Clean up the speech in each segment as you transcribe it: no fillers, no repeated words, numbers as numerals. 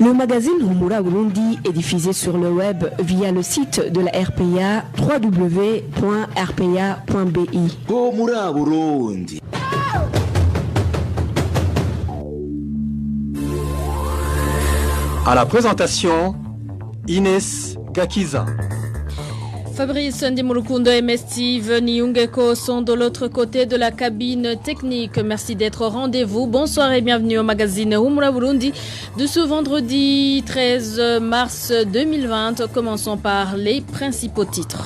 Le magazine Humura Burundi est diffusé sur le web via le site de la RPA www.rpa.bi. Humura Burundi. À la présentation, Inès Gakiza. Fabrice Ndimurukundo et Steve Niungeko sont de l'autre côté de la cabine technique. Merci d'être au rendez-vous. Bonsoir et bienvenue au magazine Humura Burundi de ce vendredi 13 mars 2020. Commençons par les principaux titres.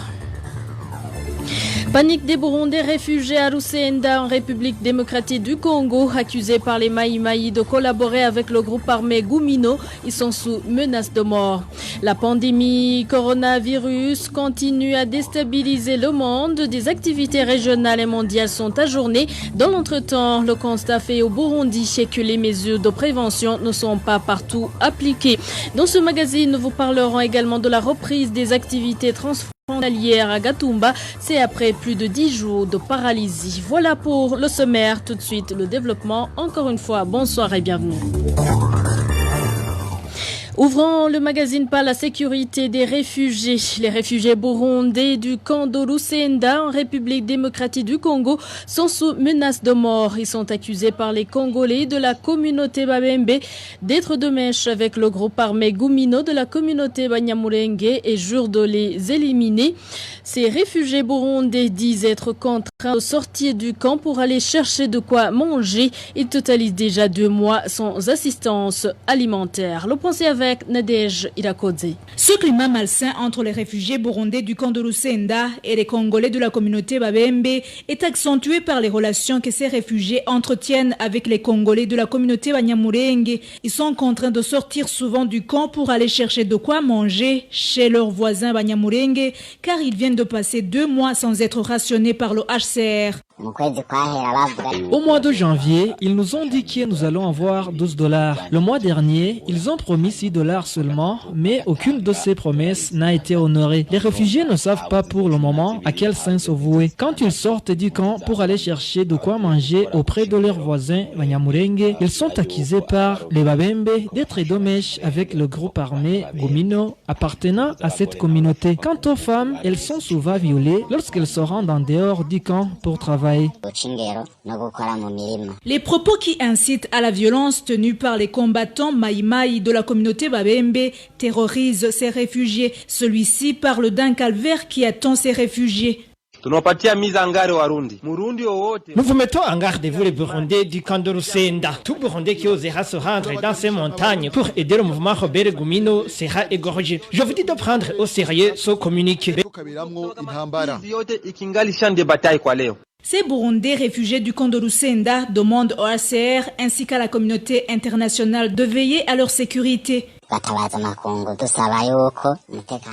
Panique des Burundais réfugiés à Rusenda en République démocratique du Congo, accusés par les Maï-Maï de collaborer avec le groupe armé Gumino. Ils sont sous menace de mort. La pandémie coronavirus continue à déstabiliser le monde. Des activités régionales et mondiales sont ajournées. Dans l'entretemps, le constat fait au Burundi est que les mesures de prévention ne sont pas partout appliquées. Dans ce magazine, nous vous parlerons également de la reprise des activités transfrontalières à Gatumba, c'est après plus de 10 jours de paralysie. Voilà pour le sommaire, tout de suite le développement. Encore une fois, bonsoir et bienvenue. Ouvrons le magazine par la sécurité des réfugiés. Les réfugiés burundais du camp de Rusenda en République démocratique du Congo sont sous menace de mort. Ils sont accusés par les Congolais de la communauté Babembe d'être de mèche avec le groupe armé Gumino de la communauté Banyamulenge et jurent de les éliminer. Ces réfugiés burundais disent être contraints de sortir du camp pour aller chercher de quoi manger. Ils totalisent déjà 2 mois sans assistance alimentaire. Le pensez avec Nadège Irakodze. Ce climat malsain entre les réfugiés burundais du camp de Rusenda et les Congolais de la communauté Babembe est accentué par les relations que ces réfugiés entretiennent avec les Congolais de la communauté Banyamulenge. Ils sont contraints de sortir souvent du camp pour aller chercher de quoi manger chez leurs voisins Banyamulenge car ils viennent de passer 2 mois sans être rationnés par le HCR. Au mois de janvier, ils nous ont dit que nous allons avoir $12. Le mois dernier, ils ont promis $6 seulement, mais aucune de ces promesses n'a été honorée. Les réfugiés ne savent pas pour le moment à quel sens se vouer. Quand ils sortent du camp pour aller chercher de quoi manger auprès de leurs voisins Banyamulenge, ils sont accusés par les Babembe d'être de mèche avec le groupe armé Gumino appartenant à cette communauté. Quant aux femmes, elles sont souvent violées lorsqu'elles se rendent en dehors du camp pour travailler. Les propos qui incitent à la violence tenus par les combattants Maï-Maï de la communauté Babembe terrorisent ces réfugiés. Celui-ci parle d'un calvaire qui attend ces réfugiés. Nous vous mettons en garde, vous les Burundais du camp de Rusenda. Tout Burundais qui osera se rendre dans ces montagnes pour aider le mouvement Robert Gumino sera égorgé. Je vous dis de prendre au sérieux ce communiqué. Ces Burundais réfugiés du camp de Rusenda demandent au HCR ainsi qu'à la communauté internationale de veiller à leur sécurité.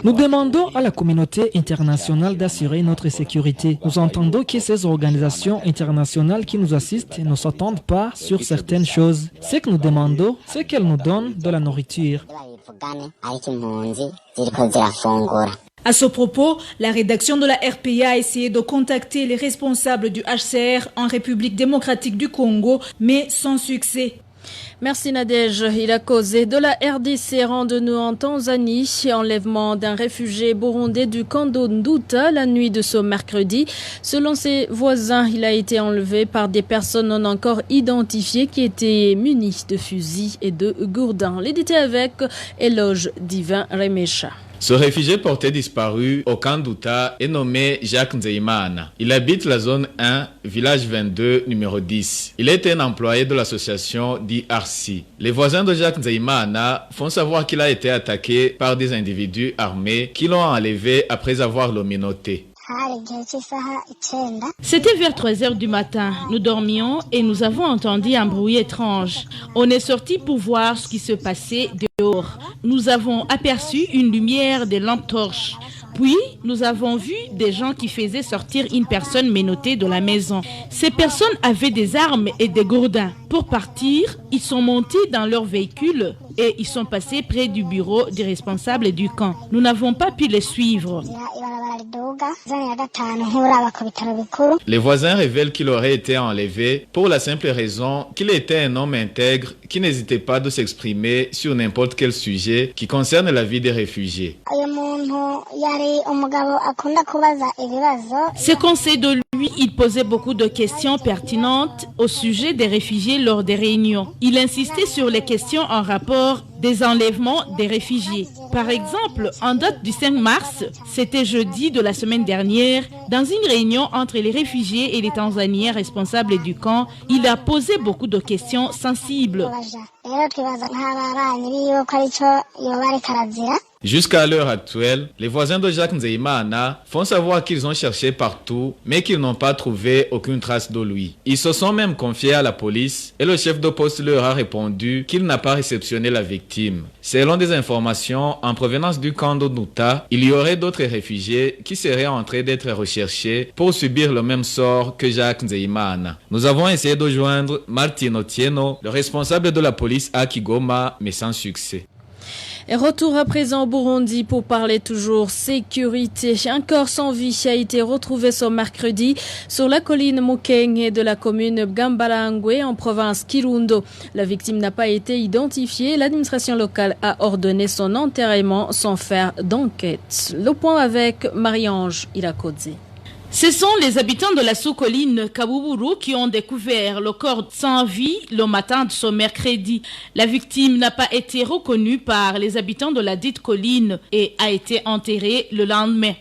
Nous demandons à la communauté internationale d'assurer notre sécurité. Nous entendons que ces organisations internationales qui nous assistent ne s'attendent pas sur certaines choses. Ce que nous demandons, c'est qu'elles nous donnent de la nourriture. À ce propos, la rédaction de la RPA a essayé de contacter les responsables du HCR en République démocratique du Congo, mais sans succès. Merci Nadège. Il a causé de la RDC. Rende-nous en Tanzanie. Enlèvement d'un réfugié burundais du camp d'Onduta la nuit de ce mercredi. Selon ses voisins, il a été enlevé par des personnes non encore identifiées qui étaient munies de fusils et de gourdins. Les détails avec Éloge Divin Remesha. Ce réfugié porté disparu au camp d'Outa est nommé Jacques Nzeimana. Il habite la zone 1, village 22, numéro 10. Il est un employé de l'association d'IRC. Les voisins de Jacques Nzeimana font savoir qu'il a été attaqué par des individus armés qui l'ont enlevé après avoir le menotté. C'était vers 3h du matin. Nous dormions et nous avons entendu un bruit étrange. On est sorti pour voir ce qui se passait dehors. Nous avons aperçu une lumière des lampes torches. Puis, nous avons vu des gens qui faisaient sortir une personne menottée de la maison. Ces personnes avaient des armes et des gourdins. Pour partir, ils sont montés dans leur véhicule et ils sont passés près du bureau des responsables du camp. Nous n'avons pas pu les suivre. Les voisins révèlent qu'il aurait été enlevé pour la simple raison qu'il était un homme intègre qui n'hésitait pas de s'exprimer sur n'importe quel sujet qui concerne la vie des réfugiés. Ce conseil de lui, il posait beaucoup de questions pertinentes au sujet des réfugiés lors des réunions. Il insistait sur les questions en rapport des enlèvements des réfugiés. Par exemple, en date du 5 mars, c'était jeudi de la semaine dernière, dans une réunion entre les réfugiés et les Tanzaniens responsables du camp, il a posé beaucoup de questions sensibles. Jusqu'à l'heure actuelle, les voisins de Jacques Nzeyimana font savoir qu'ils ont cherché partout, mais qu'ils n'ont pas trouvé aucune trace de lui. Ils se sont même confiés à la police et le chef de poste leur a répondu qu'il n'a pas réceptionné la victime. Selon des informations en provenance du camp de Nuta, il y aurait d'autres réfugiés qui seraient en train d'être recherchés pour subir le même sort que Jacques Nzeyimana. Nous avons essayé de joindre Martin Otieno, le responsable de la police à Kigoma, mais sans succès. Et retour à présent au Burundi pour parler toujours sécurité. Un corps sans vie a été retrouvé ce mercredi sur la colline Mukenge de la commune Gambalangwe en province Kirundo. La victime n'a pas été identifiée. L'administration locale a ordonné son enterrement sans faire d'enquête. Le point avec Marie-Ange Irakodze. Ce sont les habitants de la sous-colline Kabuburu qui ont découvert le corps sans vie le matin de ce mercredi. La victime n'a pas été reconnue par les habitants de la dite colline et a été enterrée le lendemain.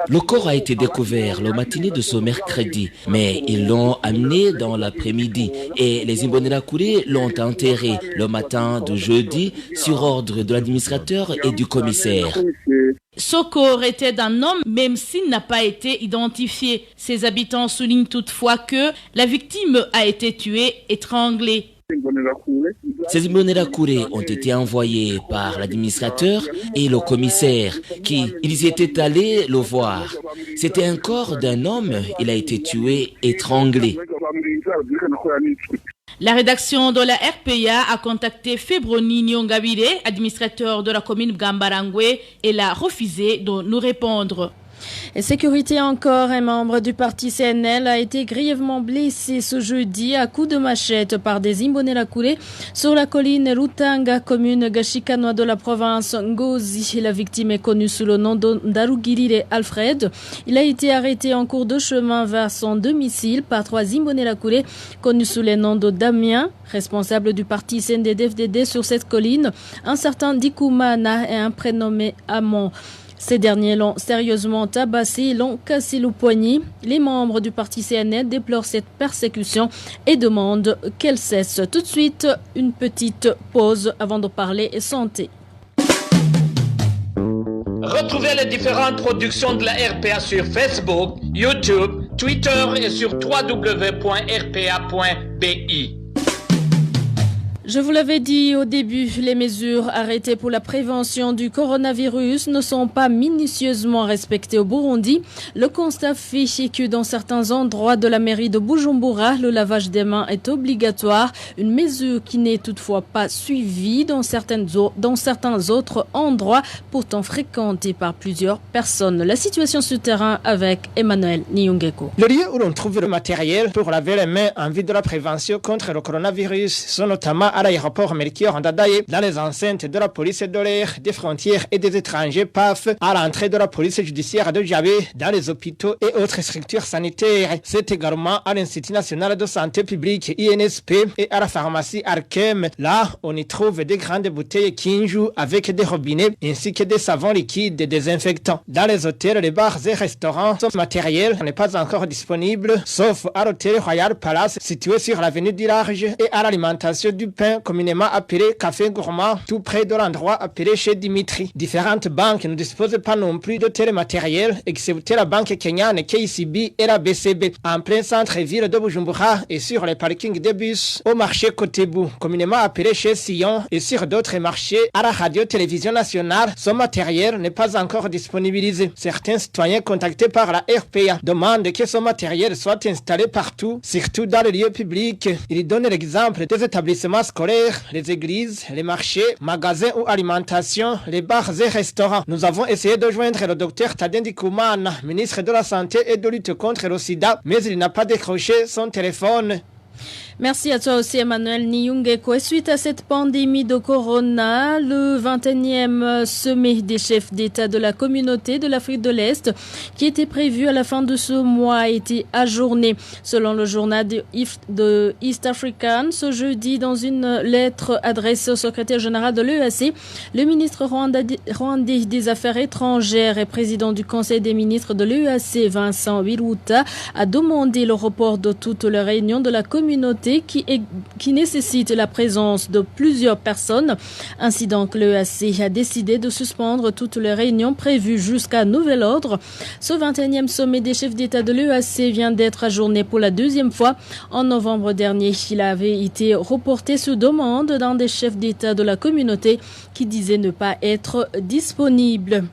Le corps a été découvert le matinée de ce mercredi, mais ils l'ont amené dans l'après-midi et les Imbonerakure l'ont enterré le matin de jeudi sur ordre de l'administrateur et du commissaire. Ce corps était d'un homme, même s'il n'a pas été identifié. Ses habitants soulignent toutefois que la victime a été tuée, étranglée. Ces Imbonerakure ont été envoyés par l'administrateur et le commissaire ils étaient allés le voir. C'était un corps d'un homme, il a été tué, étranglé. La rédaction de la RPA a contacté Febroni Nyongabire, administrateur de la commune Gambarangwe, et l'a refusé de nous répondre. Et sécurité encore, un membre du parti CNL a été grièvement blessé ce jeudi à coups de machette par des Imbonerakure sur la colline Rutanga, commune Gashikanoa de la province Ngozi. La victime est connue sous le nom d'Arugirire Alfred. Il a été arrêté en cours de chemin vers son domicile par 3 Imbonerakure connus sous les noms de Damien, responsable du parti CNDD-FDD sur cette colline, un certain Dikoumana et un prénommé Amon. Ces derniers l'ont sérieusement tabassé et l'ont cassé le poignet. Les membres du parti CNL déplorent cette persécution et demandent qu'elle cesse. Tout de suite, une petite pause avant de parler santé. Retrouvez les différentes productions de la RPA sur Facebook, YouTube, Twitter et sur www.rpa.bi. Je vous l'avais dit au début, les mesures arrêtées pour la prévention du coronavirus ne sont pas minutieusement respectées au Burundi. Le constat fait que dans certains endroits de la mairie de Bujumbura, le lavage des mains est obligatoire, une mesure qui n'est toutefois pas suivie dans certains autres endroits pourtant fréquentés par plusieurs personnes. La situation sur terrain avec Emmanuel Niungeko. Le lieu où l'on trouve le matériel pour laver les mains en vue de la prévention contre le coronavirus sont notamment à l'aéroport Melchior Ndadaye, dans les enceintes de la police de l'air, des frontières et des étrangers PAF, à l'entrée de la police judiciaire de Djabé, dans les hôpitaux et autres structures sanitaires. C'est également à l'Institut national de santé publique INSP et à la pharmacie Arkem. Là, on y trouve des grandes bouteilles Kinju avec des robinets ainsi que des savons liquides et désinfectants. Dans les hôtels, les bars et restaurants, ce matériel n'est pas encore disponible, sauf à l'hôtel Royal Palace situé sur l'avenue du Large et à l'alimentation du pain communément appelé Café Gourmand, tout près de l'endroit appelé chez Dimitri. Différentes banques ne disposent pas non plus de tel matériel, excepté la banque kenyane KCB et la BCB. En plein centre-ville de Bujumbura et sur les parkings des bus, au marché Kotebu, communément appelé chez Sion, et sur d'autres marchés à la radio-télévision nationale, ce matériel n'est pas encore disponibilisé. Certains citoyens contactés par la RPA demandent que ce matériel soit installé partout, surtout dans les lieux publics. Ils donnent l'exemple des établissements scolaires scolaires, les églises, les marchés, magasins ou alimentation, les bars et restaurants. Nous avons essayé de joindre le docteur Tadendi Koumana, ministre de la Santé et de lutte contre le sida, mais il n'a pas décroché son téléphone. Merci à toi aussi Emmanuel Niyungeko. Suite à cette pandémie de corona, le 21e sommet des chefs d'État de la communauté de l'Afrique de l'Est, qui était prévu à la fin de ce mois, a été ajourné. Selon le journal de East African, ce jeudi, dans une lettre adressée au secrétaire général de l'EAC, le ministre rwandais des Affaires étrangères et président du Conseil des ministres de l'EAC, Vincent Wiruta, a demandé le report de toutes les réunions de la communauté qui nécessite la présence de plusieurs personnes. Ainsi donc, l'EAC a décidé de suspendre toutes les réunions prévues jusqu'à nouvel ordre. Ce 21e sommet des chefs d'État de l'EAC vient d'être ajourné pour la deuxième fois. En novembre dernier, il avait été reporté sur demande d'un des chefs d'État de la communauté qui disait ne pas être disponible.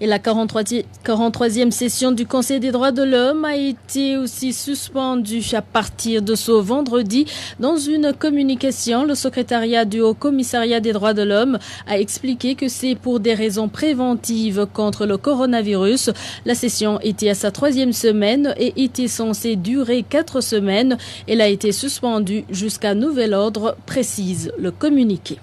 Et la 43e session du Conseil des droits de l'homme a été aussi suspendue à partir de ce vendredi. Dans une communication, le secrétariat du Haut Commissariat des droits de l'homme a expliqué que c'est pour des raisons préventives contre le coronavirus. La session était à sa 3e semaine et était censée durer 4 semaines. Elle a été suspendue jusqu'à nouvel ordre, précise le communiqué.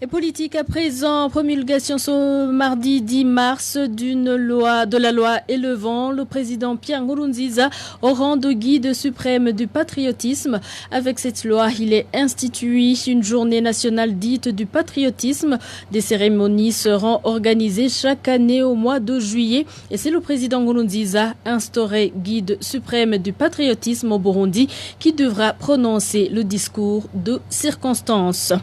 Et politique à présent, promulgation ce mardi 10 mars de la loi élevant le président Pierre Nkurunziza au rang de guide suprême du patriotisme. Avec cette loi, il est institué une journée nationale dite du patriotisme. Des cérémonies seront organisées chaque année au mois de juillet. Et c'est le président Nkurunziza, instauré guide suprême du patriotisme au Burundi, qui devra prononcer le discours de circonstance.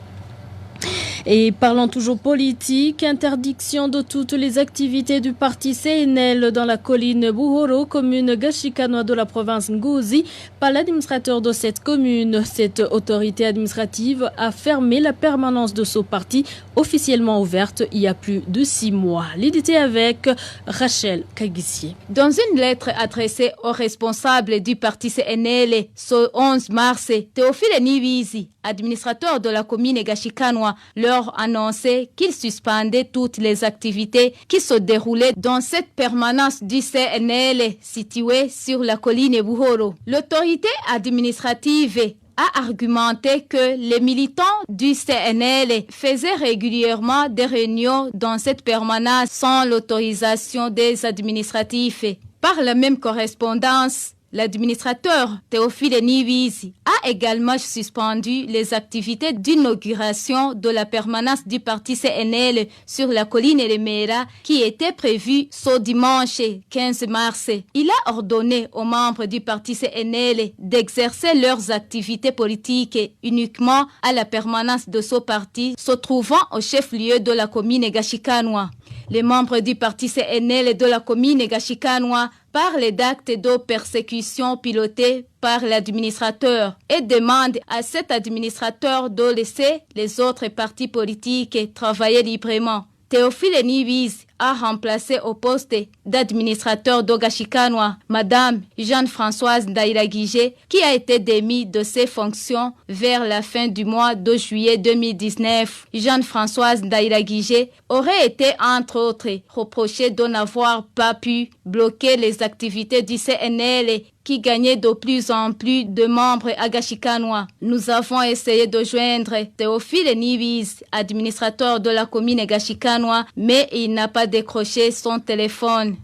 Et parlant toujours politique, interdiction de toutes les activités du parti CNL dans la colline Buhoro, commune Gashikanoa de la province Ngozi, par l'administrateur de cette commune. Cette autorité administrative a fermé la permanence de ce parti, officiellement ouverte il y a plus de 6 mois. L'édité avec Rachel Kagissier. Dans une lettre adressée aux responsables du parti CNL ce 11 mars, Théophile Nibizi, administrateur de la commune Gashikanoa, leur annonçait qu'il suspendait toutes les activités qui se déroulaient dans cette permanence du CNL située sur la colline Buhoro. L'autorité administrative a argumenté que les militants du CNL faisaient régulièrement des réunions dans cette permanence sans l'autorisation des administratifs. Par la même correspondance, l'administrateur Théophile Nibizi a également suspendu les activités d'inauguration de la permanence du parti CNL sur la colline Remera qui était prévue ce dimanche 15 mars. Il a ordonné aux membres du parti CNL d'exercer leurs activités politiques uniquement à la permanence de ce parti se trouvant au chef-lieu de la commune Gashikanoa. Les membres du parti CNL de la commune Gashikanoa parlent d'actes de persécution pilotés par l'administrateur et demandent à cet administrateur de laisser les autres partis politiques travailler librement. Théophile Nibizi a remplacé au poste d'administrateur d'Ogashikanoa Madame Jeanne-Françoise Ndairagije qui a été démise de ses fonctions vers la fin du mois de juillet 2019. Jeanne-Françoise Ndairagije aurait été entre autres reprochée de n'avoir pas pu bloquer les activités du CNL qui gagnait de plus en plus de membres à Gashikanoa. Nous avons essayé de joindre Théophile Nibizi, administrateur de la commune Gashikanoa, mais il n'a pas décroché son téléphone.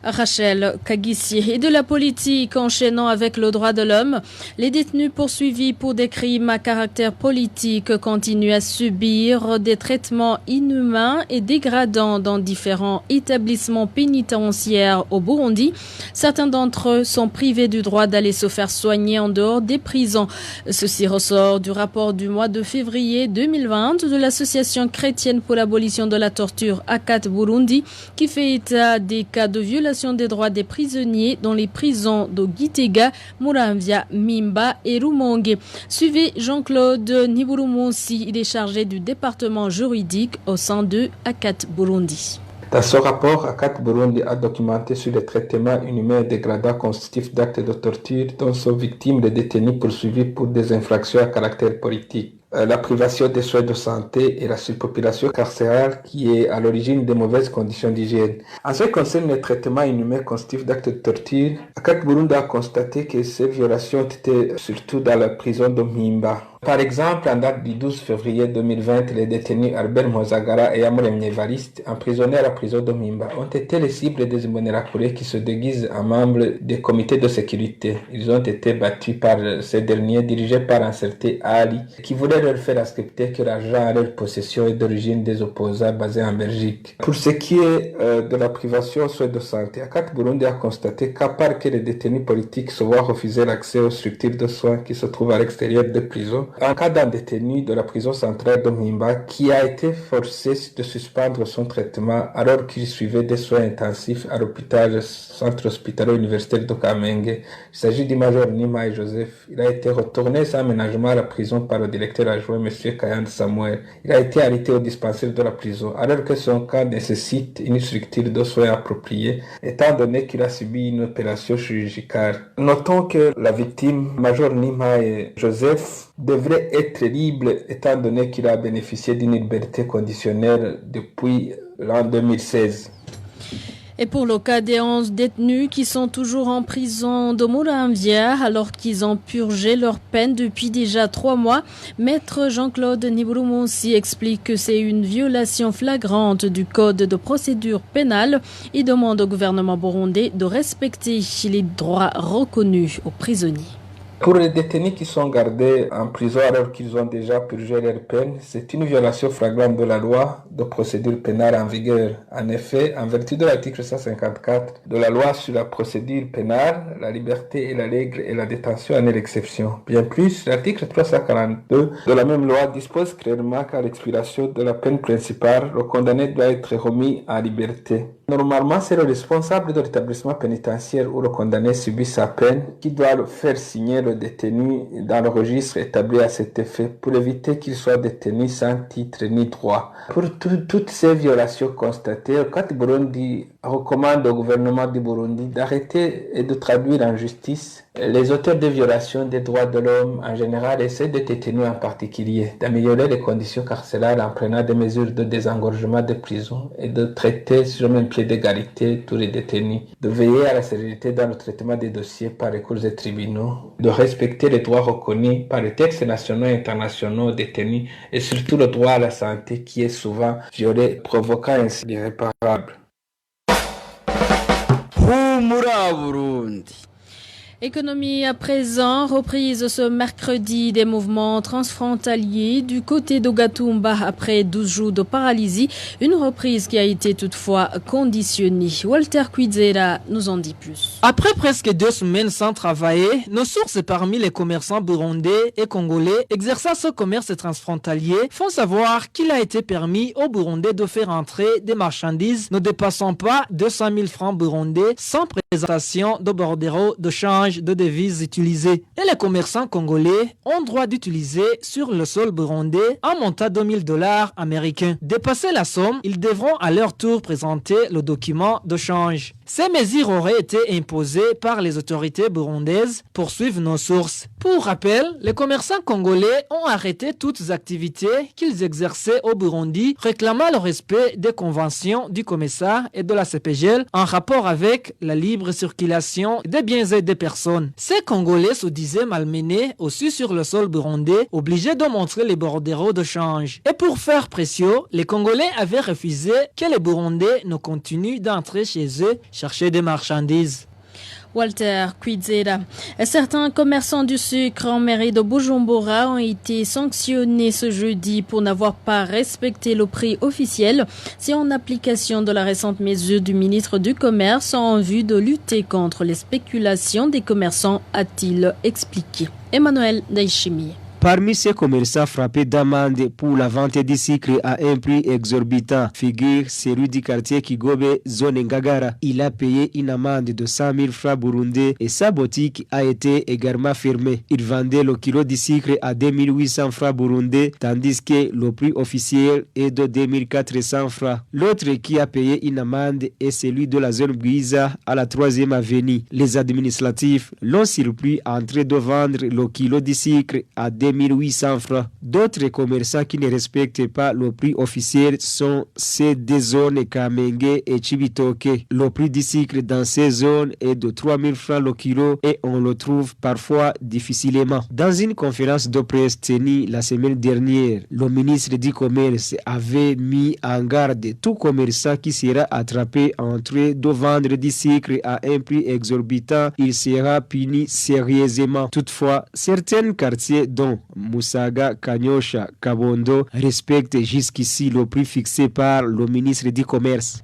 Rachel Kagissi. Et de la politique, enchaînant avec le droit de l'homme, les détenus poursuivis pour des crimes à caractère politique continuent à subir des traitements inhumains et dégradants dans différents établissements pénitentiaires au Burundi. Certains d'entre eux sont privés du droit d'aller se faire soigner en dehors des prisons. Ceci ressort du rapport du mois de février 2020 de l'association chrétienne pour l'abolition de la torture ACAT Burundi, qui fait état des cas de violation des droits des prisonniers dans les prisons de Gitega, Muramvya, Mimba et Rumonge. Suivez Jean-Claude Niburumonsi, il est chargé du département juridique au sein de ACAT Burundi. Dans ce rapport, ACAT Burundi a documenté sur les traitements inhumains et dégradants constitutifs d'actes de torture dont sont victimes les détenus poursuivis pour des infractions à caractère politique. La privation des soins de santé et la surpopulation carcérale qui est à l'origine des mauvaises conditions d'hygiène. En ce qui concerne les traitements inhumains constitutifs d'actes de torture, ACAT Burundi a constaté que ces violations étaient surtout dans la prison de Mpimba. Par exemple, en date du 12 février 2020, les détenus Albert Mozagara et Amuremye Evariste, emprisonnés à la prison de Mpimba, ont été les cibles des Imbonerakure qui se déguisent en membres des comités de sécurité. Ils ont été battus par ces derniers, dirigés par un certain Ali, qui voulait leur faire accepter que l'argent à leur possession est d'origine des opposants basés en Belgique. Pour ce qui est de la privation aux soins de santé, ACAT Burundi a constaté qu'à part que les détenus politiques se voient refuser l'accès aux structures de soins qui se trouvent à l'extérieur des prisons, en cas d'un détenu de la prison centrale de Mpimba qui a été forcé de suspendre son traitement alors qu'il suivait des soins intensifs à l'hôpital centre hospitalier universitaire de Kamenge. Il s'agit du major Nima et Joseph. Il a été retourné sans aménagement à la prison par le directeur adjoint M. Kayand Samuel. Il a été arrêté au dispensaire de la prison alors que son cas nécessite une structure de soins appropriée étant donné qu'il a subi une opération chirurgicale. Notons que la victime, major Nima et Joseph, devrait être libre étant donné qu'il a bénéficié d'une liberté conditionnelle depuis l'an 2016. Et pour le cas des 11 détenus qui sont toujours en prison de Muramvya alors qu'ils ont purgé leur peine depuis déjà 3 mois, Maître Jean-Claude Niburumunsi explique que c'est une violation flagrante du code de procédure pénale. Il demande au gouvernement burundais de respecter les droits reconnus aux prisonniers. Pour les détenus qui sont gardés en prison alors qu'ils ont déjà purgé leur peine, c'est une violation flagrante de la loi de procédure pénale en vigueur. En effet, en vertu de l'article 154 de la loi sur la procédure pénale, la liberté et la règle et la détention en est l'exception. Bien plus, l'article 342 de la même loi dispose clairement qu'à l'expiration de la peine principale, le condamné doit être remis en liberté. Normalement, c'est le responsable de l'établissement pénitentiaire où le condamné subit sa peine qui doit faire signer le détenu dans le registre établi à cet effet pour éviter qu'il soit détenu sans titre ni droit. Pour toutes ces violations constatées, ACAT Burundi recommande au gouvernement du Burundi d'arrêter et de traduire en justice les auteurs de violations des droits de l'homme en général et ceux des détenus en particulier, d'améliorer les conditions carcérales en prenant des mesures de désengorgement des prisons et de traiter sur le même pied d'égalité tous les détenus, de veiller à la sérénité dans le traitement des dossiers par les cours et tribunaux, de respecter les droits reconnus par les textes nationaux et internationaux aux détenus et surtout le droit à la santé qui est souvent violé, provoquant ainsi l'irréparable. Économie à présent, reprise ce mercredi des mouvements transfrontaliers du côté d'Ogatumba après 12 jours de paralysie. Une reprise qui a été toutefois conditionnée. Walter Kwizera nous en dit plus. Après presque 2 semaines sans travailler, nos sources parmi les commerçants burundais et congolais exerçant ce commerce transfrontalier font savoir qu'il a été permis aux Burundais de faire entrer des marchandises ne dépassant pas 200 000 francs burundais sans présentation de bordereau de change de devises utilisées. Et les commerçants congolais ont droit d'utiliser sur le sol burundais un montant de $2,000 américains. Dépasser la somme, ils devront à leur tour présenter le document de change. Ces mesures auraient été imposées par les autorités burundaises, poursuivent nos sources. Pour rappel, les commerçants congolais ont arrêté toutes activités qu'ils exerçaient au Burundi, réclamant le respect des conventions du COMESA et de la CPGL en rapport avec la libre circulation des biens et des personnes. Ces Congolais se disaient malmenés aussi sur le sol burundais, obligés de montrer les bordereaux de change. Et pour faire pression, les Congolais avaient refusé que les Burundais ne continuent d'entrer chez eux chercher des marchandises. Walter Kwizera. Certains commerçants du sucre en mairie de Bujumbura ont été sanctionnés ce jeudi pour n'avoir pas respecté le prix officiel. C'est en application de la récente mesure du ministre du Commerce en vue de lutter contre les spéculations des commerçants, a-t-il expliqué. Emmanuel Daishimi. Parmi ces commerçants frappés d'amende pour la vente du sucre à un prix exorbitant figure celui du quartier Kigobe, zone Ngagara. Il a payé une amende de 100 000 francs burundais et sa boutique a été également fermée. Il vendait le kilo de sucre à 2800 francs burundais tandis que le prix officiel est de 2400 francs. L'autre qui a payé une amende est celui de la zone Guiza à la 3e avenue. Les administratifs l'ont surpris en train de vendre le kilo de sucre à 2800 francs. D'autres commerçants qui ne respectent pas le prix officiel sont ces deux zones Kamenge et Chibitoke. Le prix du sucre dans ces zones est de 3000 francs le kilo et on le trouve parfois difficilement. Dans une conférence de presse tenue la semaine dernière, le ministre du Commerce avait mis en garde tout commerçant qui sera attrapé en train de vendre du sucre à un prix exorbitant. Il sera puni sérieusement. Toutefois, certains quartiers dont Musaga, Kanyosha, Kabondo respectent jusqu'ici le prix fixé par le ministre du Commerce.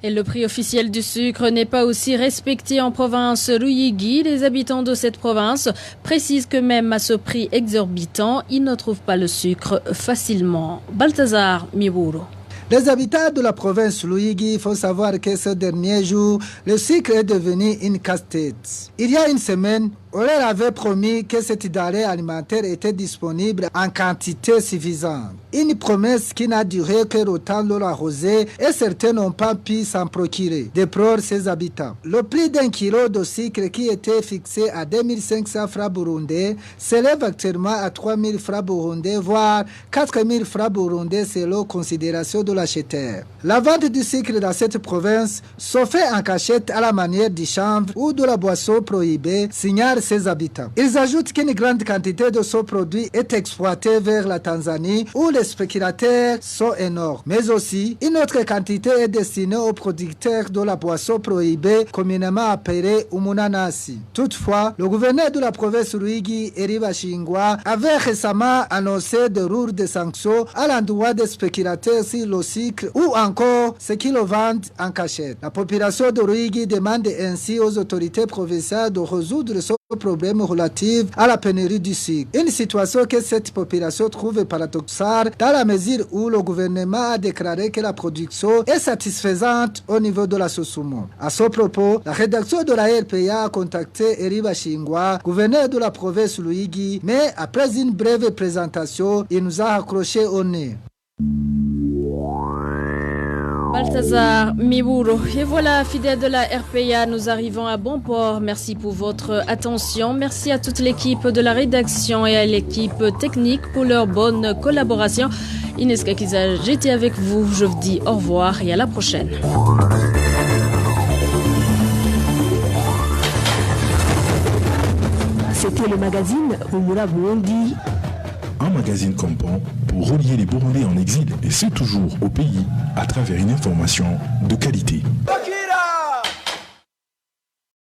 Et le prix officiel du sucre n'est pas aussi respecté en province Ruyigi. Les habitants de cette province précisent que même à ce prix exorbitant, ils ne trouvent pas le sucre facilement. Balthazar Miburo. Les habitants de la province Ruyigi font savoir que ce dernier jour, le sucre est devenu une casse-tête. Il y a une semaine, on leur avait promis que cette denrée alimentaire était disponible en quantité suffisante. Une promesse qui n'a duré que le temps de l'arroser et certains n'ont pas pu s'en procurer, déplorent ses habitants. Le prix d'un kilo de sucre qui était fixé à 2500 francs burundais s'élève actuellement à 3000 francs burundais, voire 4000 francs burundais selon considération de l'acheteur. La vente du sucre dans cette province se fait en cachette à la manière du chanvre ou de la boisson prohibée, signale ses habitants. Ils ajoutent qu'une grande quantité de ce produit est exploitée vers la Tanzanie où les spéculateurs sont énormes. Mais aussi, une autre quantité est destinée aux producteurs de la boisson prohibée, communément appelée Umunanasi. Toutefois, le gouverneur de la province Ruyigi, Eri Bashingwa, avait récemment annoncé de lourdes sanctions à l'endroit des spéculateurs sur le sucre ou encore ceux qui le vendent en cachette. La population de Ruyigi demande ainsi aux autorités provinciales de résoudre ce problème relatif à la pénurie du sucre. Une situation que cette population trouve paradoxale dans la mesure où le gouvernement a déclaré que la production est satisfaisante au niveau de la Sosumo. À ce propos, la rédaction de la RPA a contacté Eri Bashingwa, gouverneur de la province Ruyigi, mais après une brève présentation, il nous a accroché au nez. Balthazar Miburo. Et voilà, fidèles de la RPA, nous arrivons à bon port. Merci pour votre attention. Merci à toute l'équipe de la rédaction et à l'équipe technique pour leur bonne collaboration. Ines Gakiza, j'étais avec vous. Je vous dis au revoir et à la prochaine. C'était le magazine Rumura Burundi. Un magazine complet pour relier les Burundais en exil et c'est toujours au pays à travers une information de qualité.